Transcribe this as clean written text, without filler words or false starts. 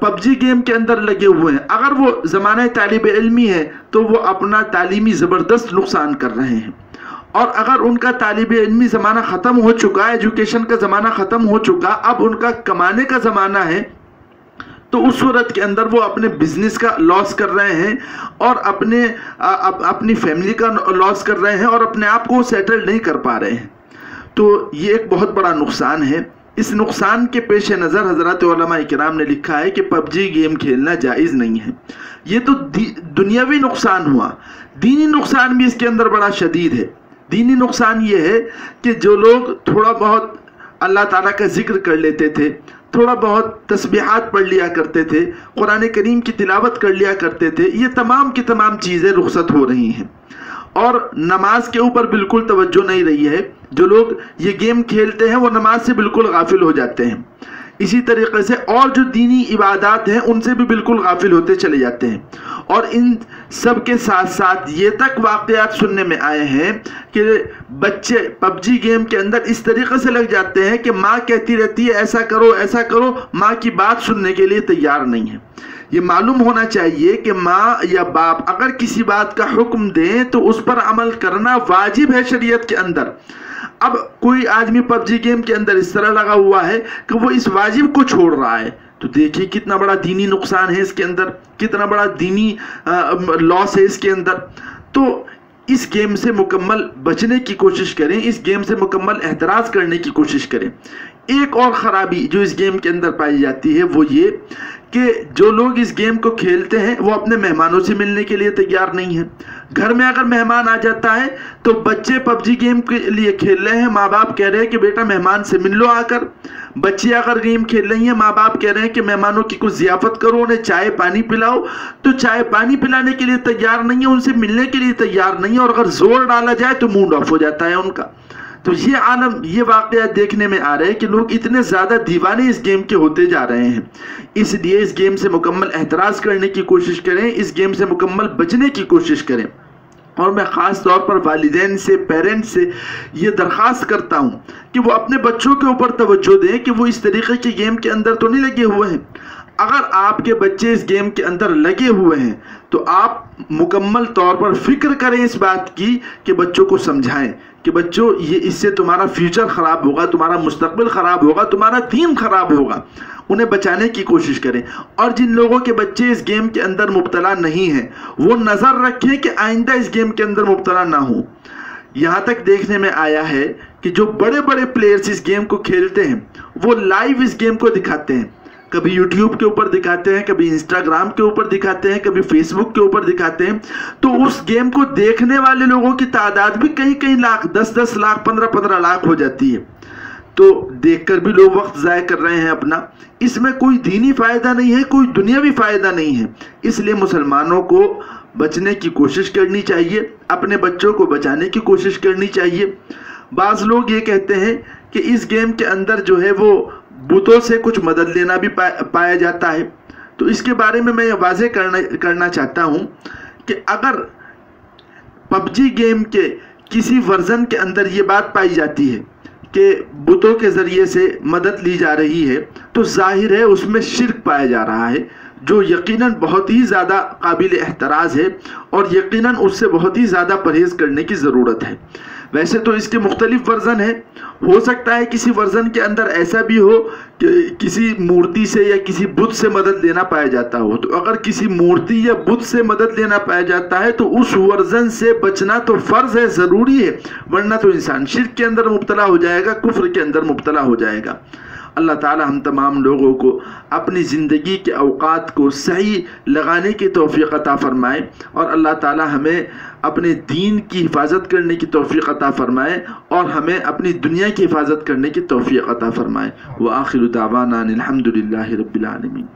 Pub جی game کے اندر لگے ہوئے ہیں، اگر وہ زمانہ طالب علمی ہے تو وہ اپنا تعلیمی زبردست نقصان کر رہے ہیں، اور اگر ان کا طالب علمی زمانہ ختم ہو چکا ہے، ایجوکیشن کا زمانہ ختم ہو چکا، اب ان کا کمانے کا زمانہ ہے، تو اس صورت کے اندر وہ اپنے بزنس کا لاس کر رہے ہیں اور اپنی فیملی کا لاس کر رہے ہیں اور اپنے آپ کو سیٹل نہیں کر پا رہے ہیں۔ تو یہ ایک بہت بڑا نقصان ہے۔ اس نقصان کے پیش نظر حضرات علماء کرام نے لکھا ہے کہ پب جی گیم کھیلنا جائز نہیں ہے۔ یہ تو دنیاوی نقصان ہوا، دینی نقصان بھی اس کے اندر بڑا شدید ہے۔ دینی نقصان یہ ہے کہ جو لوگ تھوڑا بہت اللہ تعالیٰ کا ذکر کر لیتے تھے، تھوڑا بہت تسبیحات پڑھ لیا کرتے تھے، قرآن کریم کی تلاوت کر لیا کرتے تھے، یہ تمام کی تمام چیزیں رخصت ہو رہی ہیں اور نماز کے اوپر بالکل توجہ نہیں رہی ہے۔ جو لوگ یہ گیم کھیلتے ہیں وہ نماز سے بالکل غافل ہو جاتے ہیں، اسی طریقے سے اور جو دینی عبادات ہیں ان سے بھی بالکل غافل ہوتے چلے جاتے ہیں۔ اور ان سب کے ساتھ ساتھ یہ تک واقعات سننے میں آئے ہیں کہ بچے پب جی گیم کے اندر اس طریقے سے لگ جاتے ہیں کہ ماں کہتی رہتی ہے ایسا کرو ایسا کرو، ماں کی بات سننے کے لیے تیار نہیں ہے۔ یہ معلوم ہونا چاہیے کہ ماں یا باپ اگر کسی بات کا حکم دیں تو اس پر عمل کرنا واجب ہے شریعت کے اندر۔ اب کوئی آدمی پب جی گیم کے اندر اس طرح لگا ہوا ہے کہ وہ اس واجب کو چھوڑ رہا ہے، تو دیکھیے کتنا بڑا دینی نقصان ہے اس کے اندر، کتنا بڑا دینی لاس ہے اس کے اندر۔ تو اس گیم سے مکمل بچنے کی کوشش کریں، اس گیم سے مکمل احتراز کرنے کی کوشش کریں۔ ایک اور خرابی جو اس گیم کے اندر پائی جاتی ہے وہ یہ کہ جو لوگ اس گیم کو کھیلتے ہیں وہ اپنے مہمانوں سے ملنے کے لیے تیار نہیں ہیں۔ گھر میں اگر مہمان آ جاتا ہے تو بچے پب جی گیم کے لیے کھیل رہے ہیں، ماں باپ کہہ رہے ہیں کہ بیٹا مہمان سے مل لو آ کر۔ بچے اگر گیم کھیل رہی ہیں، ماں باپ کہہ رہے ہیں کہ مہمانوں کی کچھ ضیافت کرو، انہیں چائے پانی پلاؤ، تو چائے پانی پلانے کے لیے تیار نہیں ہے، ان سے ملنے کے لیے تیار نہیں ہے، اور اگر زور ڈالا جائے تو موڈ آف ہو جاتا ہے ان کا۔ تو یہ واقعات دیکھنے میں آ رہے ہیں کہ لوگ اتنے زیادہ دیوانے اس گیم کے ہوتے جا رہے ہیں۔ اس لیے اس گیم سے مکمل احتراز کرنے کی کوشش کریں، اس گیم سے مکمل بچنے کی کوشش کریں۔ اور میں خاص طور پر والدین سے، پیرنٹس سے یہ درخواست کرتا ہوں کہ وہ اپنے بچوں کے اوپر توجہ دیں کہ وہ اس طریقے کے گیم کے اندر تو نہیں لگے ہوئے ہیں۔ اگر آپ کے بچے اس گیم کے اندر لگے ہوئے ہیں تو آپ مکمل طور پر فکر کریں اس بات کی کہ بچوں کو سمجھائیں کہ بچوں یہ اس سے تمہارا فیوچر خراب ہوگا، تمہارا مستقبل خراب ہوگا، تمہارا دین خراب ہوگا۔ انہیں بچانے کی کوشش کریں۔ اور جن لوگوں کے بچے اس گیم کے اندر مبتلا نہیں ہیں وہ نظر رکھیں کہ آئندہ اس گیم کے اندر مبتلا نہ ہوں۔ یہاں تک دیکھنے میں آیا ہے کہ جو بڑے بڑے پلیئرز اس گیم کو کھیلتے ہیں وہ لائیو اس گیم کو دکھاتے ہیں، کبھی یوٹیوب کے اوپر دکھاتے ہیں، کبھی انسٹاگرام کے اوپر دکھاتے ہیں، کبھی فیس بک کے اوپر دکھاتے ہیں۔ تو اس گیم کو دیکھنے والے لوگوں کی تعداد بھی کئی لاکھ، 10 لاکھ، 15 لاکھ ہو جاتی ہے۔ تو دیکھ کر بھی لوگ وقت ضائع کر رہے ہیں اپنا۔ اس میں کوئی دینی فائدہ نہیں ہے، کوئی دنیاوی فائدہ نہیں ہے۔ اس لیے مسلمانوں کو بچنے کی کوشش کرنی چاہیے، اپنے بچوں کو بچانے کی کوشش کرنی چاہیے۔ بعض لوگ یہ کہتے ہیں کہ اس گیم کے اندر جو ہے وہ بتوں سے کچھ مدد لینا بھی پایا جاتا ہے۔ تو اس کے بارے میں یہ واضح کرنا چاہتا ہوں کہ اگر پب جی گیم کے کسی ورژن کے اندر یہ بات پائی جاتی ہے کہ بتوں کے ذریعے سے مدد لی جا رہی ہے تو ظاہر ہے اس میں شرک پایا جا رہا ہے، جو یقیناً بہت ہی زیادہ قابل احتراز ہے اور یقیناً اس سے بہت ہی زیادہ پرہیز کرنے کی ضرورت ہے۔ ویسے تو اس کے مختلف ورژن ہیں، ہو سکتا ہے کسی ورژن کے اندر ایسا بھی ہو کہ کسی مورتی سے یا کسی بت سے مدد لینا پایا جاتا ہو۔ تو اگر کسی مورتی یا بت سے مدد لینا پایا جاتا ہے تو اس ورژن سے بچنا تو فرض ہے، ضروری ہے، ورنہ تو انسان شرک کے اندر مبتلا ہو جائے گا، کفر کے اندر مبتلا ہو جائے گا۔ اللہ تعالی ہم تمام لوگوں کو اپنی زندگی کے اوقات کو صحیح لگانے کی توفیق عطا فرمائے، اور اللہ تعالی ہمیں اپنے دین کی حفاظت کرنے کی توفیق عطا فرمائے اور ہمیں اپنی دنیا کی حفاظت کرنے کی توفیق عطا فرمائے۔ وآخر دعوانا الحمد للہ رب العالمین۔